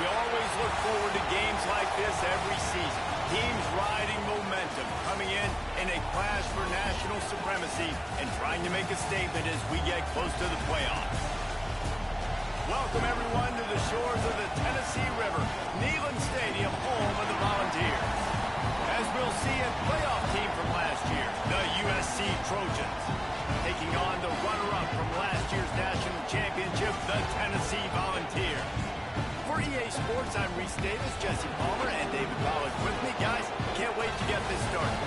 We always look forward to games like this every season. Teams riding momentum, coming in a clash for national supremacy and trying to make a statement as we get close to the playoffs. Welcome, everyone, to the shores of the Tennessee River, Neyland Stadium, home of the Volunteers. As we'll see, a playoff team from last year, the USC Trojans, taking on the runner-up from last year's national championship, the Tennessee Volunteers. For EA Sports, I'm Reese Davis, Jesse Palmer, and David Pollack with me. Guys, can't wait to get this started.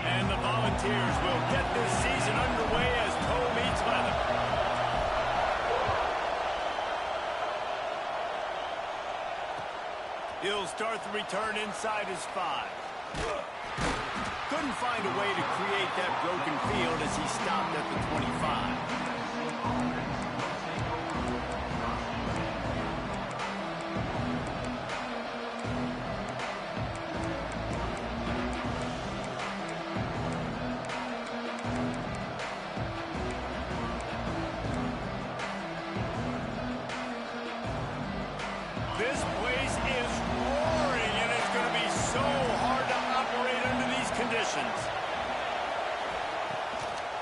And the Volunteers will get this season underway as toe meets leather. He'll start the return inside his 5. Couldn't find a way to create that broken field as he stopped at the 25. This place is roaring, and it's going to be so hard to operate under these conditions.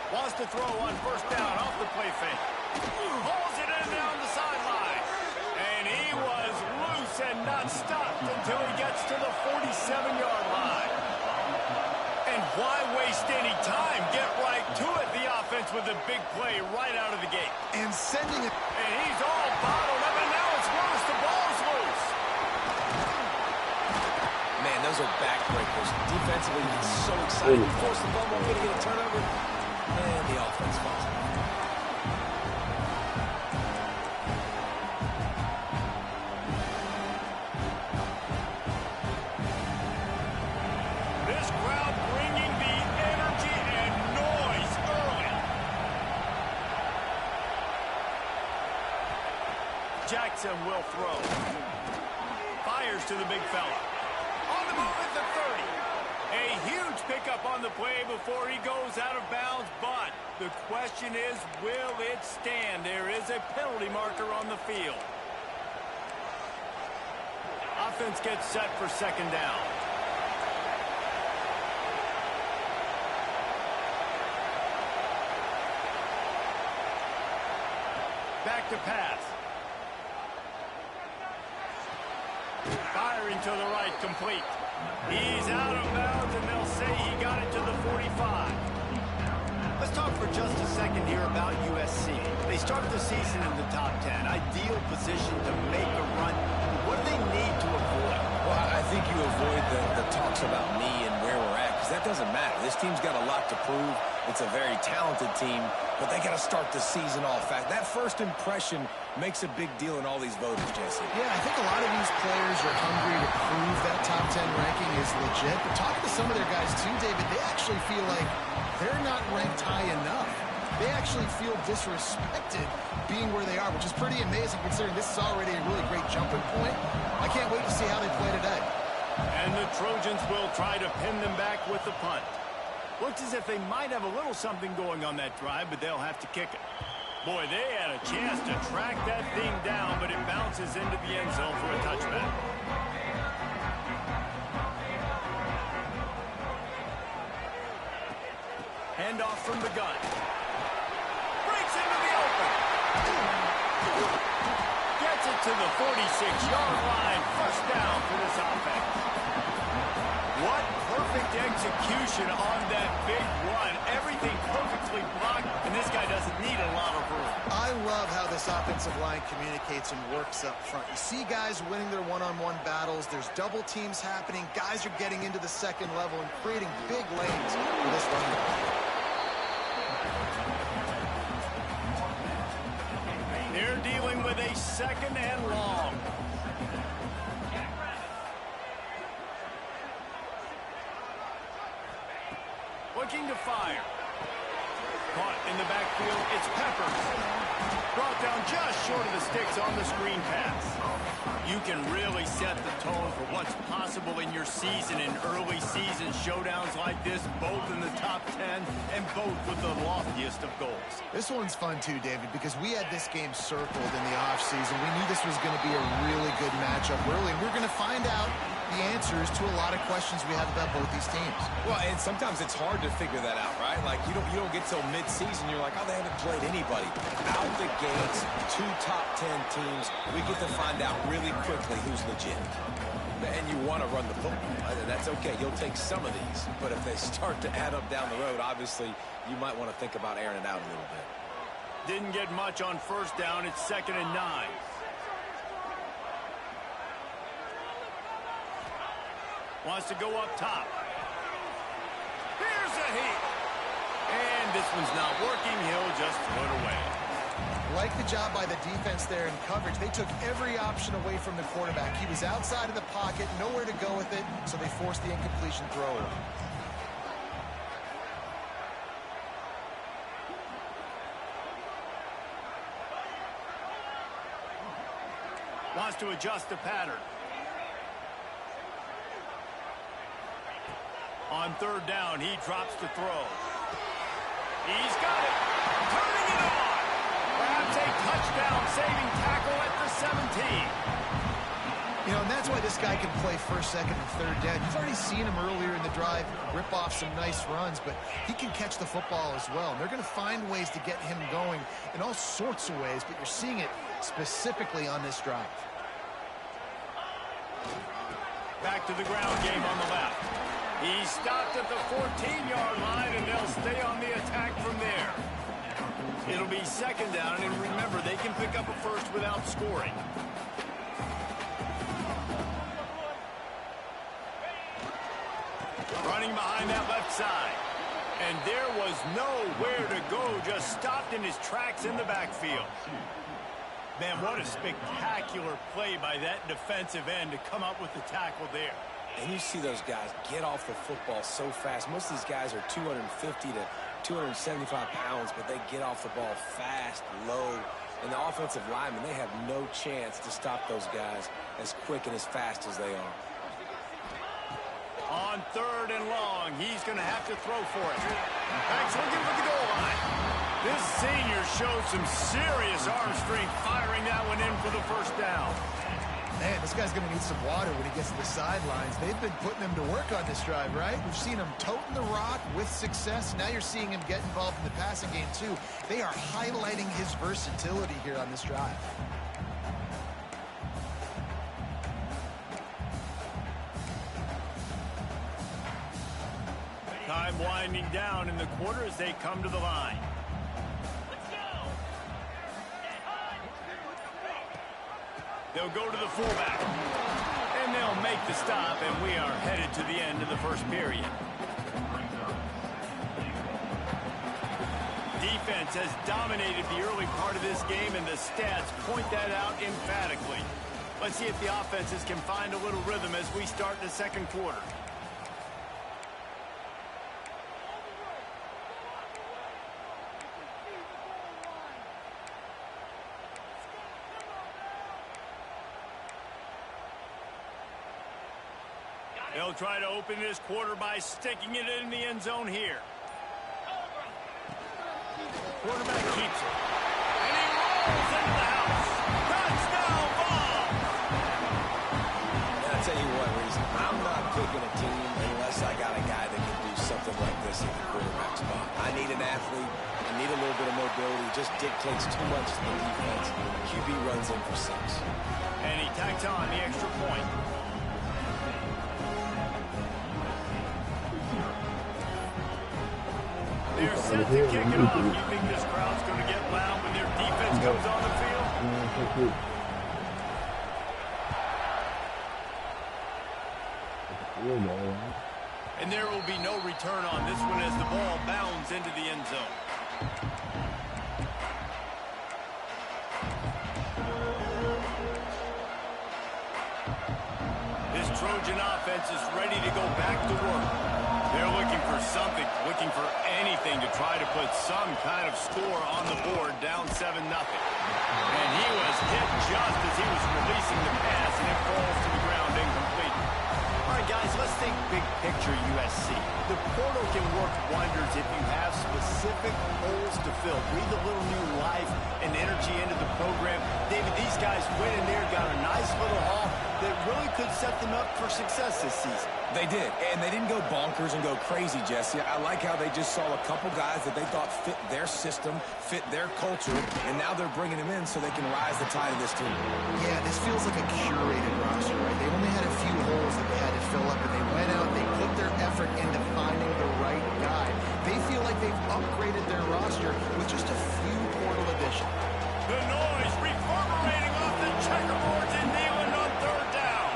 Wants to throw on first down off the play fake. Pulls it in down the sideline. And he was loose and not stopped until he gets to the 47-yard line. And why waste any time? Get right to it, the offense, with a big play right out of the gate. And sending it. And he's all bottled up, and now it's worse. The ball's loose. Man, those are backbreakers. Defensively, he's so excited. He forced the fumble, going to get a turnover, and the offense falls out. This crowd bringing the energy and noise early. Jackson will throw. Fires to the big fella. On the move at the 30. A huge pickup on the play before he goes out of bounds, but the question is, will it stand? There is a penalty marker on the field. Offense gets set for second down. Back to pass. Firing to the right, complete. He's out of bounds, and they'll say he got it to the 45. Let's talk for just a second here about USC. They started the season in the top 10. Ideal position to make a run. What do they need to avoid? Well, I think you avoid the talks about me and where we're at, because that doesn't matter. This team's got a lot to prove. It's a very talented team, but they got to start the season off fast. That first impression makes a big deal in all these voters, Jesse. Yeah, I think a lot of these players are hungry to prove that top 10 ranking is legit. But talking to some of their guys too, David, they actually feel like they're not ranked high enough. They actually feel disrespected being where they are, which is pretty amazing considering this is already a really great jumping point. I can't wait to see how they play today. And the Trojans will try to pin them back with the punt. Looks as if they might have a little something going on that drive, but they'll have to kick it. Boy, they had a chance to track that thing down, but it bounces into the end zone for a touchback. Handoff from the gun. Breaks into the open. Gets it to the 46-yard line. First down for this offense. What perfect execution on that big run. Everything perfectly blocked, and this guy doesn't need a lot of room. I love how this offensive line communicates and works up front. You see guys winning their one-on-one battles. There's double teams happening. Guys are getting into the second level and creating big lanes for this running back. They're dealing with a second and long. Looking to fire. Caught in the backfield, it's Peppers. Brought down just short of the sticks on the screen pass. You can really set the tone for what's possible in your season in early season showdowns like this, both in the top 10 and both with the loftiest of goals. This one's fun too, David, because we had this game circled in the offseason. We knew this was going to be a really good matchup early, and we're going to find out the answers to a lot of questions we have about both these teams. Well, and sometimes it's hard to figure that out, right? Like, you don't get till mid-season, you're like, oh, they haven't played anybody. Out the gates, 2 top 10 teams, we get to find out really quickly who's legit. And you want to run the football. That's okay. You'll take some of these. But if they start to add up down the road, obviously, you might want to think about airing it out a little bit. Didn't get much on first down. It's 2nd and 9. Wants to go up top. Here's a heat. And this one's not working. He'll just throw it away. Like the job by the defense there in coverage. They took every option away from the quarterback. He was outside of the pocket, nowhere to go with it, so they forced the incompletion throw. Wants to adjust the pattern. On 3rd down, he drops to throw. He's got it. Turning it on. Perhaps a touchdown-saving tackle at the 17. You know, and that's why this guy can play 1st, 2nd, and 3rd down. You've already seen him earlier in the drive rip off some nice runs, but he can catch the football as well. And they're going to find ways to get him going in all sorts of ways, but you're seeing it specifically on this drive. Back to the ground game on the left. He stopped at the 14-yard line, and they'll stay on the attack from there. It'll be 2nd down, and remember, they can pick up a first without scoring. Running behind that left side. And there was nowhere to go, just stopped in his tracks in the backfield. Man, what a spectacular play by that defensive end to come up with the tackle there. And you see those guys get off the football so fast. Most of these guys are 250 to 275 pounds, but they get off the ball fast, low. And the offensive linemen, they have no chance to stop those guys as quick and as fast as they are. On 3rd and long, he's going to have to throw for it. Back looking for the goal line. This senior showed some serious arm strength firing that one in for the 1st down. Man, this guy's going to need some water when he gets to the sidelines. They've been putting him to work on this drive, right? We've seen him toting the rock with success. Now you're seeing him get involved in the passing game, too. They are highlighting his versatility here on this drive. Time winding down in the quarter as they come to the line. They'll go to the fullback. And they'll make the stop, and we are headed to the end of the 1st period. Defense has dominated the early part of this game, and the stats point that out emphatically. Let's see if the offenses can find a little rhythm as we start the 2nd quarter. They'll try to open this quarter by sticking it in the end zone here. Quarterback keeps it. And he rolls into the house. Touchdown ball! And I'll tell you what, Reese, I'm not picking a team unless I got a guy that can do something like this at the quarterback spot. I need an athlete. I need a little bit of mobility. It just dictates too much to the defense. QB runs in for 6. And he tacks on the extra point. They're set to kick it off. You think this crowd's going to get loud when their defense comes on the field? And there will be no return on this one as the ball bounds into the end zone. This Trojan offense is ready to go back to work. They're looking for something looking for anything to try to put some kind of score on the board, down 7-0. And he was hit just as he was releasing the pass, and it falls to the ground incomplete. All right, guys, let's think big picture USC. The portal can work wonders if you have specific holes to fill. Breathe a little new life and energy into the program. David, these guys went in there, got a nice little haul that really could set them up for success this season. They did, and they didn't go bonkers and go crazy, Jesse. I like how they just saw a couple guys that they thought fit their system, fit their culture, and now they're bringing them in so they can rise the tide of this team. Yeah, this feels like a curated roster, right? They only had a few holes that they had to fill up, and they went out, they put their effort into finding the right guy. They feel like they've upgraded their roster with just a few portal additions. The noise reverberating off the checkerboards in Neyland on third down.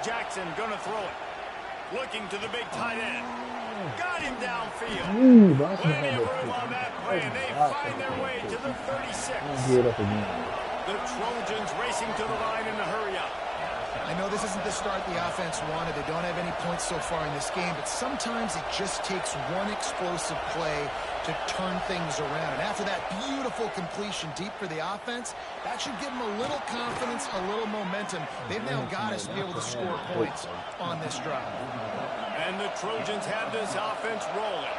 Jackson gonna throw it. Looking to the big tight end. Got him downfield. Plenty of room on that play, and they find their way to the 36. The Trojans racing to the line in a hurry up. I know this isn't the start the offense wanted. They don't have any points so far in this game, but sometimes it just takes one explosive play to turn things around. And after that beautiful completion deep for the offense, that should give them a little confidence, a little momentum. They've now got us to be able to score points on this drive. And the Trojans have this offense rolling.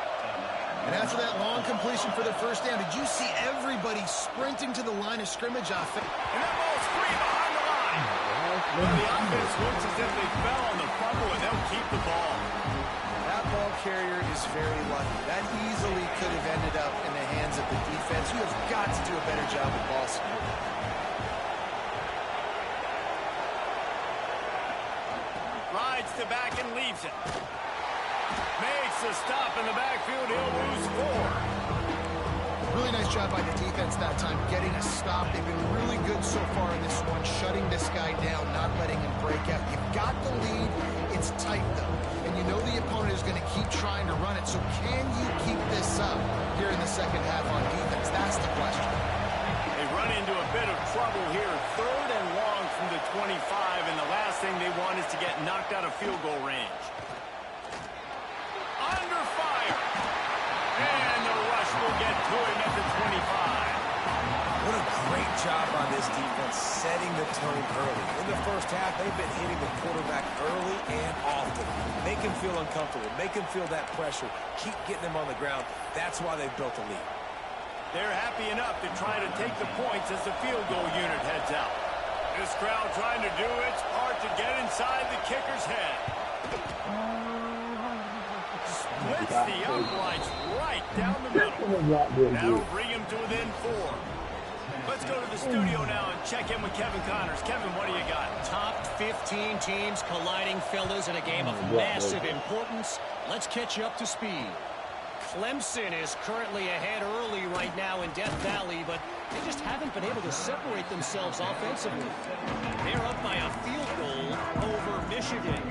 And after that long completion for the first down, did you see everybody sprinting to the line of scrimmage offense? And that ball's free behind the line. But the offense looks as if they fell on the fumble, and they'll keep the ball. That ball carrier is very lucky. That easily could have ended up in the hands of the defense. You have got to do a better job with ball security. Rides the back and leaves it. Makes the stop in the backfield. He'll lose 4. Really nice job by the defense that time, getting a stop. They've been really good so far in this one, shutting this guy down, not letting him break out. You've got the lead. It's tight, though. And you know the opponent is going to keep trying to run it. So can you keep this up here in the second half on defense? That's the question. They run into a bit of trouble here. 3rd and long from the 25, and the last thing they want is to get knocked out of field goal range. Under fire. And the rush will get to him at the 25. What a great job on this defense setting the tone early. In the first half, they've been hitting the quarterback early and often. Make him feel uncomfortable. Make him feel that pressure. Keep getting him on the ground. That's why they've built a lead. They're happy enough to try to take the points as the field goal unit heads out. This crowd trying to do its part to get inside the kicker's head. Splits the uprights right down the middle. That'll bring him to within 4. Let's go to the studio now and check in with Kevin Connors. Kevin, what do you got? Top 15 teams colliding, fellas, in a game of massive importance. Let's catch you up to speed. Clemson is currently ahead early right now in Death Valley, but they just haven't been able to separate themselves offensively. They're up by a field goal over Michigan.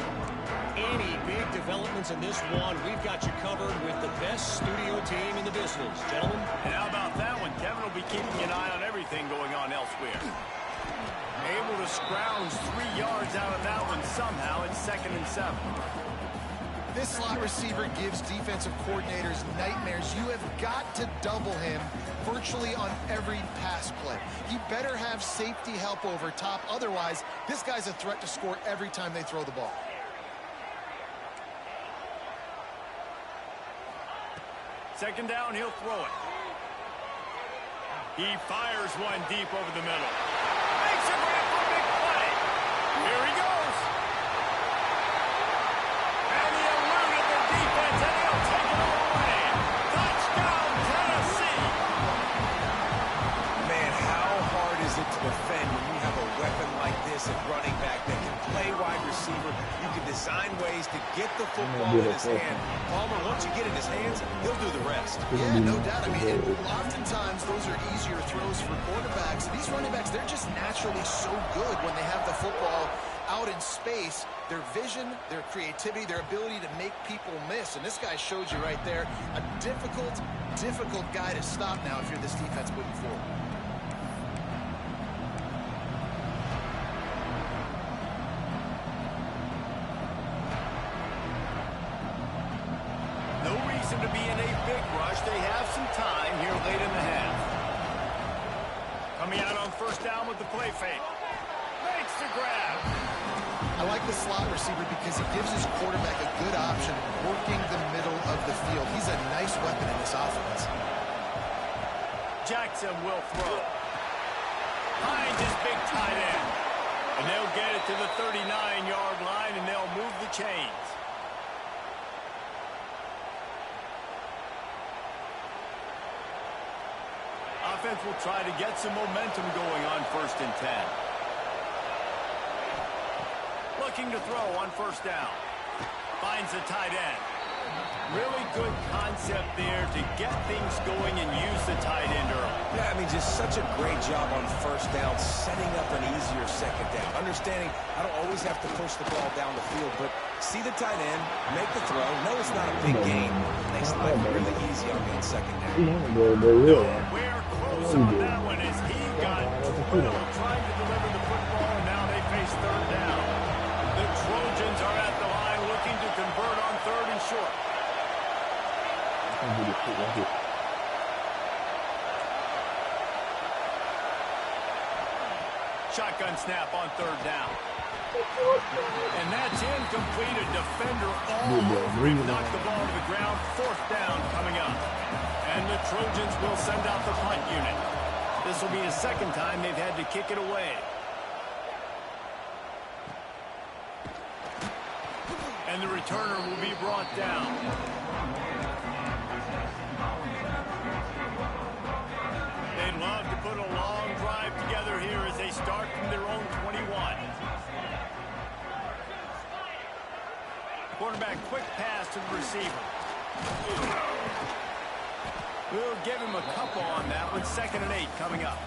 Any big developments in this one, we've got you covered with the best studio team in the business. Gentlemen? And how about that one? Kevin will be keeping an eye on everything going on elsewhere. Able to scrounge 3 yards out of that one somehow. It's 2nd and 7. This slot receiver gives defensive coordinators nightmares. You have got to double him virtually on every pass play. He better have safety help over top. Otherwise, this guy's a threat to score every time they throw the ball. Second down, he'll throw it. He fires one deep over the middle. Makes a grab for a big play. Here he goes. And he eluded the defense, and he'll take it all away. Touchdown, Tennessee. Man, how hard is it to defend when you have a weapon like this at running back that can play wide receiver? You can design ways to get the football in his hand. Palmer, once you get in his hands, he'll do the rest. Yeah, no doubt. I mean, oftentimes those are easier throws for quarterbacks. These running backs, they're just naturally so good when they have the football out in space. Their vision, their creativity, their ability to make people miss. And this guy showed you right there, a difficult guy to stop now if you're this defense moving forward. some time here late in the half. Coming out on first down with the play fake. Makes the grab. I like the slot receiver because he gives his quarterback a good option working the middle of the field. He's a nice weapon in this offense. Jackson will throw. Finds his big tight end. And they'll get it to the 39-yard line, and they'll move the chains. Offense will try to get some momentum going on 1st and 10. Looking to throw on first down. Finds the tight end. Really good concept there to get things going and use the tight end early. Yeah, I mean, just such a great job on first down, setting up an easier second down. Understanding I don't always have to push the ball down the field, but see the tight end, make the throw. No, it's not a big gain. Makes life really easy on me on second down. We're close on that one as he got trying to deliver the football, and now they face third down. The Trojans are at the line looking to convert on 3rd and short. Shotgun snap on 3rd down. And that's incomplete. A defender all over him. Knocked the ball to the ground. 4th down coming up. And the Trojans will send out the punt unit. This will be the 2nd time they've had to kick it away. And the returner will be brought down. They'd love to put a long drive together here as they start from their own 21. Quarterback quick pass to the receiver. We'll give him a couple on that one. 2nd and 8 coming up.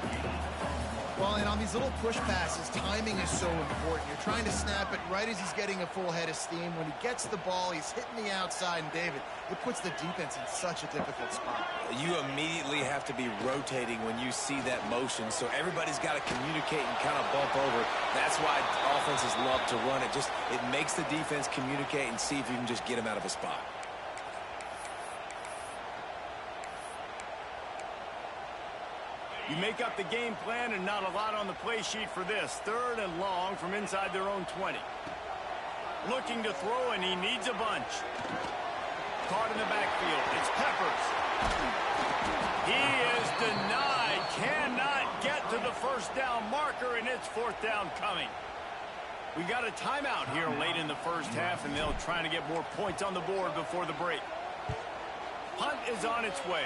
Well, and on these little push passes, timing is so important. You're trying to snap it right as he's getting a full head of steam. When he gets the ball, he's hitting the outside, and David, it puts the defense in such a difficult spot. You immediately have to be rotating when you see that motion, so everybody's got to communicate and kind of bump over. That's why offenses love to run it. It makes the defense communicate and see if you can just get him out of a spot. You make up the game plan and not a lot on the play sheet for this. 3rd and long from inside their own 20. Looking to throw, and he needs a bunch. Caught in the backfield. It's Peppers. He is denied. Cannot get to the first down marker, and it's 4th down coming. We got a timeout here late in the first half, and they'll try to get more points on the board before the break. Punt is on its way.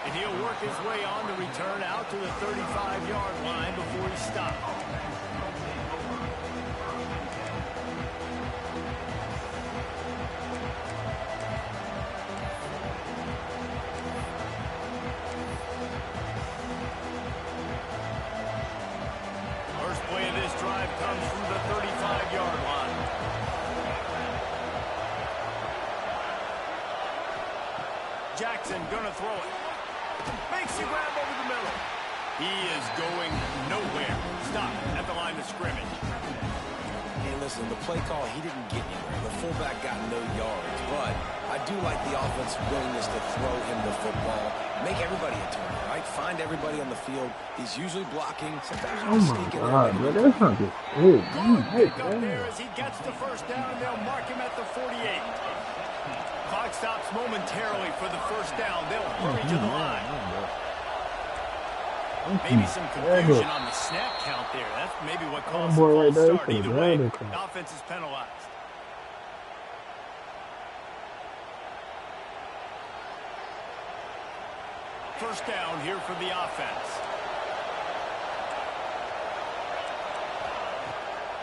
And he'll work his way on the return out to the 35-yard line before he stopped. First play of this drive comes from the 35-yard line. Jackson gonna throw it. Makes the grab over the middle. He is going nowhere. Stop at the line of scrimmage. Hey, listen, the play call, he didn't get anywhere. The fullback got no yards, but I do like the offense's willingness to throw him the football. Make everybody a target, right? Find everybody on the field. He's usually blocking. Sometimes you just sneak in there. God, bro, that's not good. Pick up there as he gets the first down, and they'll mark him at the 48. Clock stops momentarily for the first down. They'll hurry to the line. Maybe some confusion on the snap count there. That's maybe what caused the false start. Either way, the offense is penalized. First down here for the offense.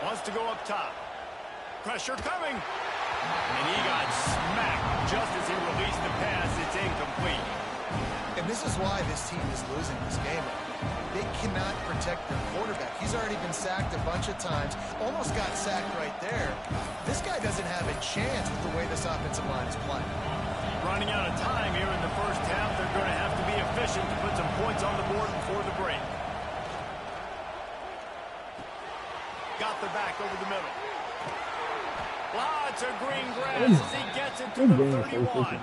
Wants to go up top. Pressure coming. And he got smacked just as he released the pass. It's incomplete. And this is why this team is losing this game. They cannot protect their quarterback. He's already been sacked a bunch of times. Almost got sacked right there. This guy doesn't have a chance with the way this offensive line is playing. Running out of time here in the first half. They're going to have to be efficient to put some points on the board before the break. Got the back over the middle. Lots of green grass as he gets it to the 31.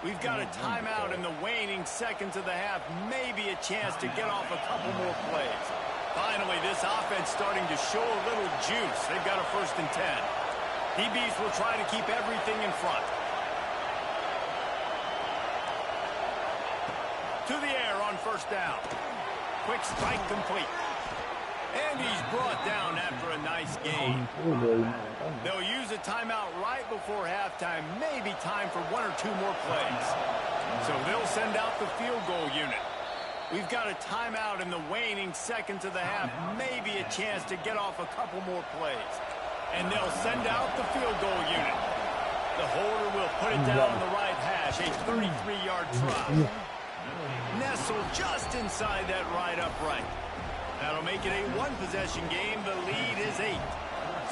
We've got a timeout in the waning seconds of the half. Maybe a chance to get off a couple more plays. Finally, this offense starting to show a little juice. They've got a 1st and 10. DBs will try to keep everything in front. To the air on 1st down. Quick strike complete. And he's brought down after a nice gain. They'll use a timeout right before halftime. Maybe time for 1 or 2 more plays. So they'll send out the field goal unit. We've got a timeout in the waning seconds of the half. Maybe a chance to get off a couple more plays. And they'll send out the field goal unit. The holder will put it down on the right hash. A 33-yard try. Nestled just inside that right upright. That'll make it a 1-possession game. The lead is 8.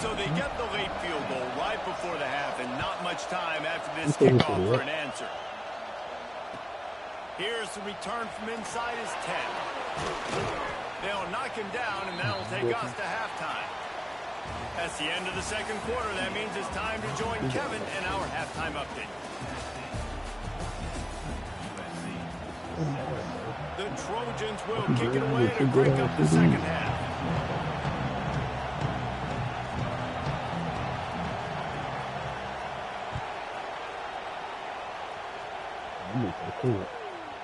So they get the late field goal right before the half, and not much time after this kickoff for an answer. Here's the return from inside his 10. They'll knock him down, and that'll take us to halftime. That's the end of the 2nd quarter. That means it's time to join Kevin in our halftime update. The Trojans will kick it away to break up the 2nd half.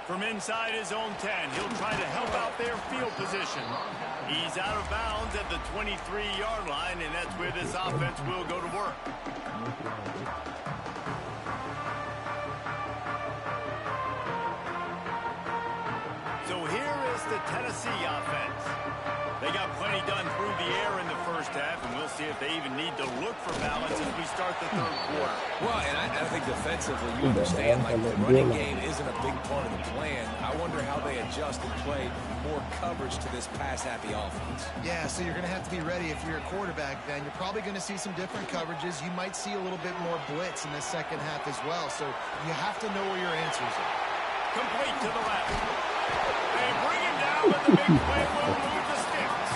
From inside his own 10, he'll try to help out their field position. He's out of bounds at the 23-yard line, and that's where this offense will go to work. So here is the Tennessee offense. They got plenty done through the air in the 1st half, and we'll see if they even need to look for balance as we start the 3rd quarter. Well, and I think defensively, you understand, like the running game isn't a big part of the plan. I wonder how they adjust and play more coverage to this pass-happy offense. Yeah, so you're going to have to be ready if you're a quarterback, then. You're probably going to see some different coverages. You might see a little bit more blitz in the 2nd half as well, so you have to know where your answers are. Complete to the left. They bring him down, but the big play will move the sticks.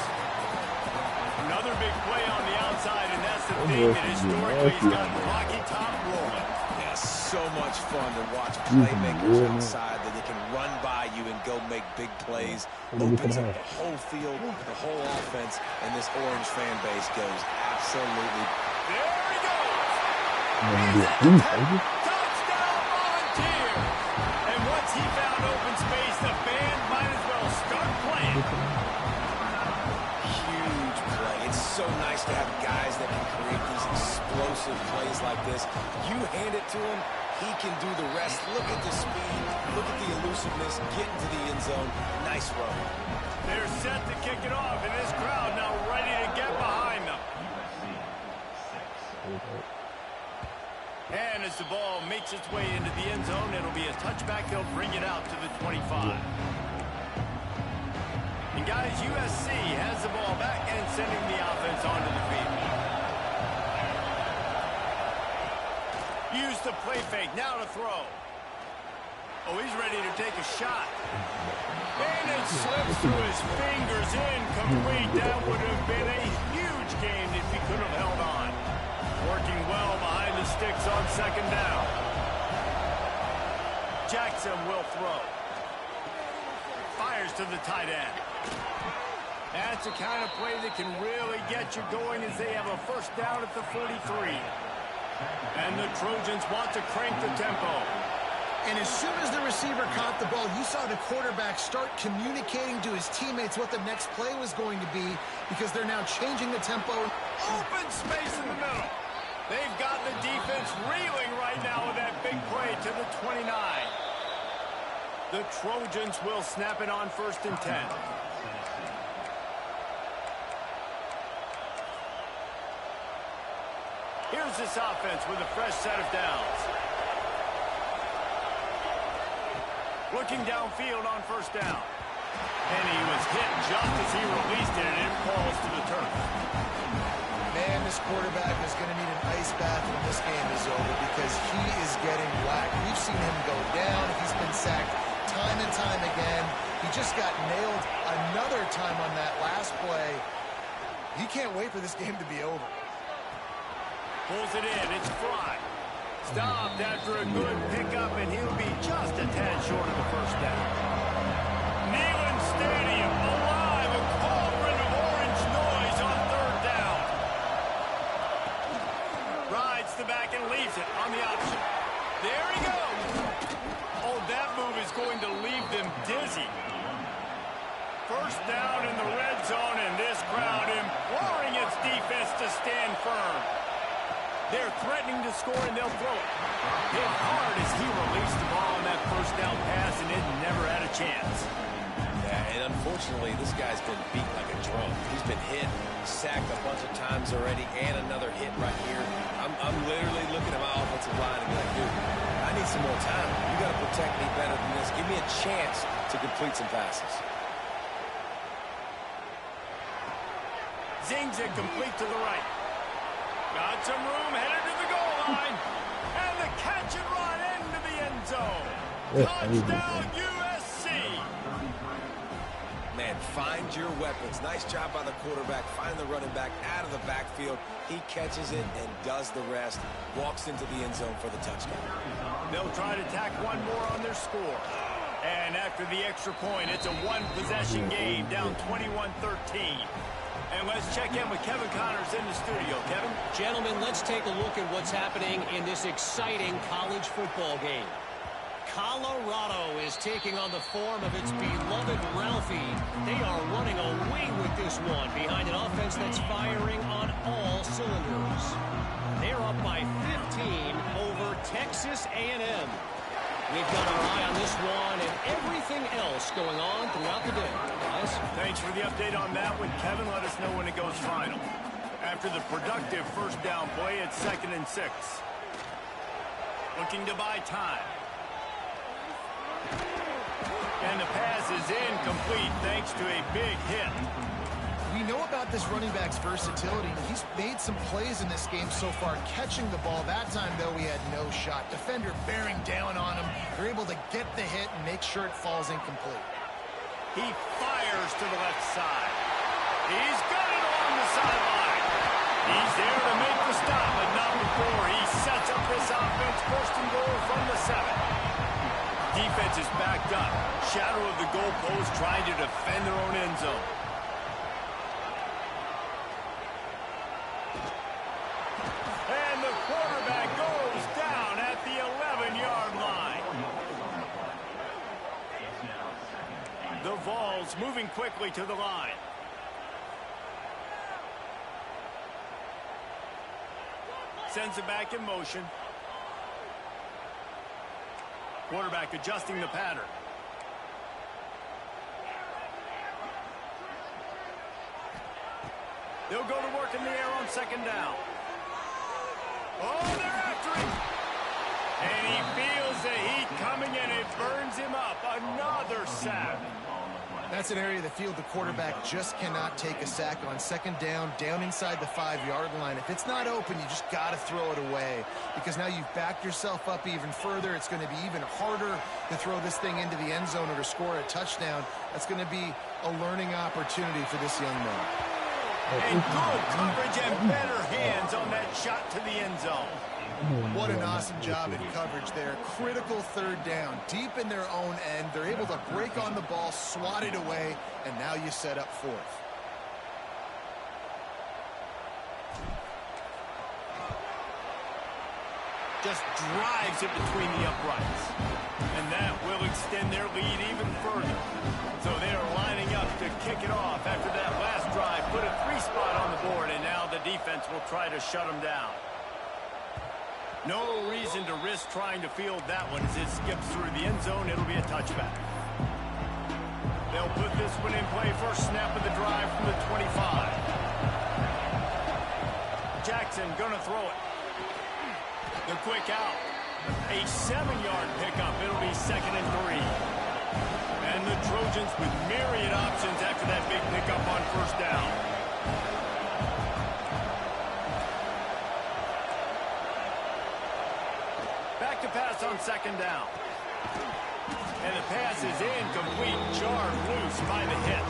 Another big play on the outside, and that's the thing that historically has gotten Rocky Top rolling. Yeah, so much fun to watch playmakers outside that they can run by you and go make big plays. Opens up the whole field, the whole offense, and this Orange fan base goes absolutely. There he goes. Touchdown Volunteer. And once he found open space, the band might as well start playing. Huge play. It's so nice to have guys that can create these explosive plays like this. You hand it to him, he can do the rest. Look at the speed. Look at the elusiveness. Get into the end zone. Nice run. They're set to kick it off, and this crowd now ready to get behind them. And as the ball makes its way into the end zone, it'll be a touchback. They'll bring it out to the 25. And guys, USC has the ball back and sending the offense onto the field. Use the play fake, now to throw. Oh, he's ready to take a shot. And it slips through his fingers, incomplete. That would have been a huge gain if he could have held on. Working well behind the sticks on 2nd down. Jackson will throw. Fires to the tight end. That's the kind of play that can really get you going as they have a 1st down at the 43. And the Trojans want to crank the tempo. And as soon as the receiver caught the ball, you saw the quarterback start communicating to his teammates what the next play was going to be because they're now changing the tempo. Open space in the middle. They've got the defense reeling right now with that big play to the 29. The Trojans will snap it on 1st and 10. Here's this offense with a fresh set of downs. Looking downfield on 1st down. And he was hit just as he released it, and it falls to the turf. Man, this quarterback is going to need an ice bath when this game is over because he is getting whacked. We've seen him go down. He's been sacked time and time again. He just got nailed another time on that last play. He can't wait for this game to be over. Pulls it in. It's Fry. Stopped after a good pickup, and he'll be just a tad short of the first down. Neyland Stadium alive. A cauldron of orange noise on third down. Rides the back and leaves it on the option. There he goes. Oh, that move is going to leave them dizzy. First down in the red zone, and this crowd imploring its defense to stand firm. They're threatening to score, and they'll throw it. Hit hard as he released the ball on that first down pass, and it never had a chance. Yeah, and unfortunately, this guy's been beat like a drum. He's been hit, sacked a bunch of times already, and another hit right here. I'm literally looking at my offensive line and be like, dude, I need some more time. You got to protect me better than this. Give me a chance to complete some passes. Zings it complete to the right. Got some room, headed to the goal line. And the catch and run into the end zone. Touchdown, USC. Man, find your weapons. Nice job by the quarterback. Find the running back out of the backfield. He catches it and does the rest. Walks into the end zone for the touchdown. They'll try to tack one more on their score. And after the extra point, it's a one-possession game, down 21-13. And let's check in with Kevin Connors in the studio. Kevin? Gentlemen, let's take a look at what's happening in this exciting college football game. Colorado is taking on the form of its beloved Ralphie. They are running away with this one behind an offense that's firing on all cylinders. They're up by 15 over Texas A&M. We've got our eye on this one and everything else going on throughout the day. Guys? Thanks for the update on that one, Kevin. Let us know when it goes final. After the productive first down play, it's 2nd and 6. Looking to buy time. And the pass is incomplete thanks to a big hit. We know about this running back's versatility. He's made some plays in this game so far, catching the ball. That time, though, he had no shot. Defender bearing down on him. They're able to get the hit and make sure it falls incomplete. He fires to the left side. He's got it along the sideline. He's there to make the stop, but not before he sets up this offense. 1st and goal from the 7. Defense is backed up. Shadow of the goalpost trying to defend their own end zone. And the quarterback goes down at the 11-yard line. The Vols moving quickly to the line. Sends it back in motion. Quarterback adjusting the pattern. They'll go to work in the air on 2nd down. Oh, they're after him. And he feels the heat coming, and it burns him up. Another sack. That's an area of the field the quarterback just cannot take a sack on. 2nd down, down inside the 5-yard line. If it's not open, you just got to throw it away because now you've backed yourself up even further. It's going to be even harder to throw this thing into the end zone or to score a touchdown. That's going to be a learning opportunity for this young man. And good coverage and better hands on that shot to the end zone. What an awesome job in coverage there. Critical 3rd down. Deep in their own end. They're able to break on the ball, swat it away, and now you set up 4th. Just drives it between the uprights. And that will extend their lead even further. So they are lining up to kick it off after that last drive. Put a 3 spot on the board, and now the defense will try to shut them down. No reason to risk trying to field that one as it skips through the end zone. It'll be a touchback. They'll put this one in play. First snap of the drive from the 25. Jackson gonna throw it. The quick out. A 7-yard pickup. It'll be 2nd and 3. And the Trojans with myriad options after that big pickup on 1st down. Back to pass on 2nd down. And the pass is incomplete, jarred loose by the hit.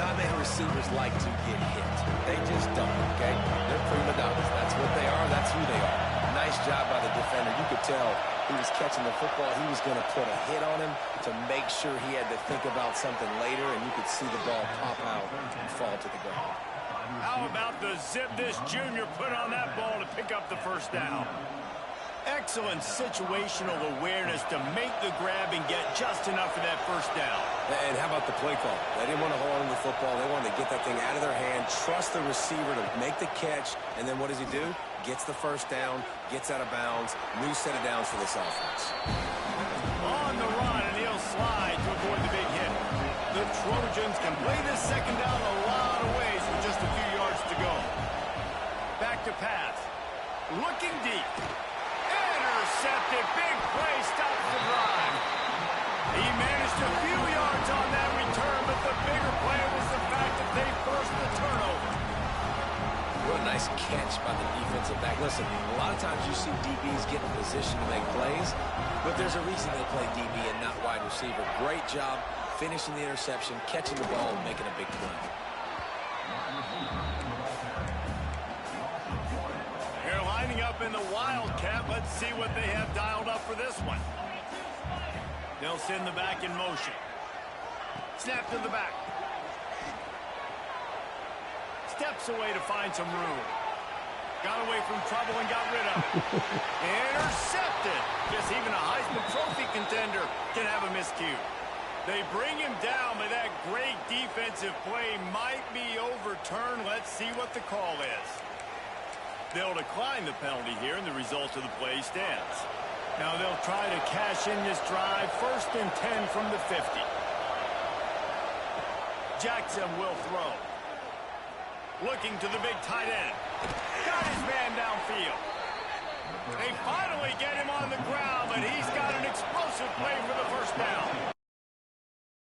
non-man receivers like to get hit. They just don't, okay? They're prima donnas. That's what they are. That's who they are. Nice job by the defender. You could tell he was catching the football. He was going to put a hit on him to make sure he had to think about something later, and you could see the ball pop out and fall to the ground. How about the zip this junior put on that ball to pick up the first down? Excellent situational awareness to make the grab and get just enough for that first down. And how about the play call? They didn't want to hold on to the football. They wanted to get that thing out of their hand, trust the receiver to make the catch, and then what does he do? Gets the first down, gets out of bounds, new set of downs for this offense. On the run, and he'll slide to avoid the big hit. The Trojans can play this second down a lot of ways with just a few yards to go. Back to pass. Looking deep. Intercepted. Big play. Stops the drive. He managed a few yards on that return, but the bigger play was the fact that they forced the turnover. What a nice catch by the defensive back. Listen, a lot of times you see DBs get in position to make plays, but there's a reason they play DB and not wide receiver. Great job finishing the interception, catching the ball, and making a big play. They're lining up in the Wildcat. Let's see what they have dialed up for this one. They'll send the back in motion. Snap to the back. Steps away to find some room. Got away from trouble and got rid of it. Intercepted. Guess even a Heisman Trophy contender can have a miscue. They bring him down, but that great defensive play might be overturned. Let's see what the call is. They'll decline the penalty here, and the result of the play stands. Now they'll try to cash in this drive. 1st and 10 from the 50. Jackson will throw. Looking to the big tight end. Got his man downfield. They finally get him on the ground, but he's got an explosive play for the first down.